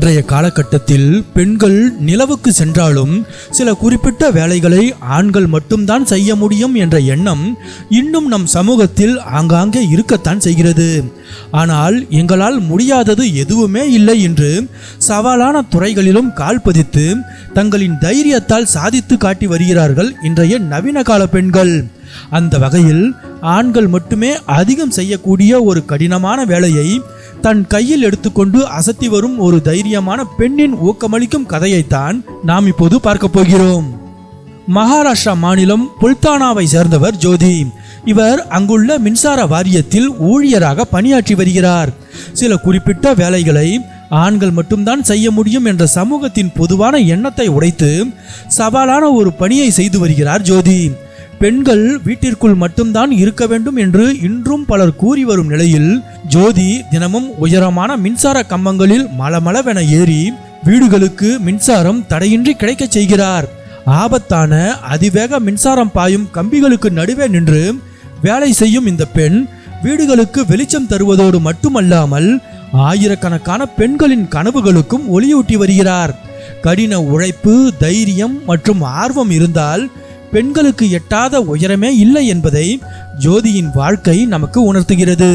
இன்றைய காலகட்டத்தில் பெண்கள் நிலவுக்கு சென்றாலும் சில குறிப்பிட்ட வேலைகளை ஆண்கள் மட்டும்தான் செய்ய முடியும் என்ற எண்ணம் இன்னும் நம் சமூகத்தில் ஆங்காங்கே இருக்கத்தான் செய்கிறது. ஆனால் எங்களால் முடியாதது எதுவுமே இல்லை என்று சவாலான துறைகளிலும் கால் பதித்து தங்களின் தைரியத்தால் சாதித்து காட்டி வருகிறார்கள் இன்றைய நவீன கால பெண்கள். அந்த வகையில் ஆண்கள் மட்டுமே அதிகம் செய்யக்கூடிய ஒரு கடினமான வேலையை தன் கையில் எடுத்துக்கொண்டு அசத்தி வரும் ஒரு தைரியமான பெண்ணின் ஊக்கமளிக்கும் கதையைத்தான் நாம் இப்போது பார்க்க போகிறோம். மகாராஷ்டிரா மாநிலம் புல்தானாவை சேர்ந்தவர் ஜோதி. இவர் அங்குள்ள மின்சார வாரியத்தில் ஊழியராக பணியாற்றி வருகிறார். சில குறிப்பிட்ட வேலைகளை ஆண்கள் மட்டும்தான் செய்ய முடியும் என்ற சமூகத்தின் பொதுவான எண்ணத்தை உடைத்து சவாலான ஒரு பணியை செய்து வருகிறார் ஜோதி. பெண்கள் வீட்டிற்குள் மட்டும்தான் இருக்க வேண்டும் என்று இன்றும் பலர் கூறி வரும் நிலையில் ஜோதி தினமும் உயரமான மின்சார கம்பங்களில் மளமளவென ஏறி வீடுகளுக்கு மின்சாரம் தடையின்றி கிடைக்க செய்கிறார். ஆபத்தான அதிவேக மின்சாரம் பாயும் கம்பிகளுக்கு நடுவே நின்று வேலை செய்யும் இந்த பெண் வீடுகளுக்கு வெளிச்சம் தருவதோடு மட்டுமல்லாமல் ஆயிரக்கணக்கான பெண்களின் கனவுகளுக்கும் ஒளியூட்டி வருகிறார். கடின உழைப்பு, தைரியம் மற்றும் ஆர்வம் இருந்தால் பெண்களுக்கு எட்டாத உயரமே இல்லை என்பதை ஜோதியின் வாழ்க்கை நமக்கு உணர்த்துகிறது.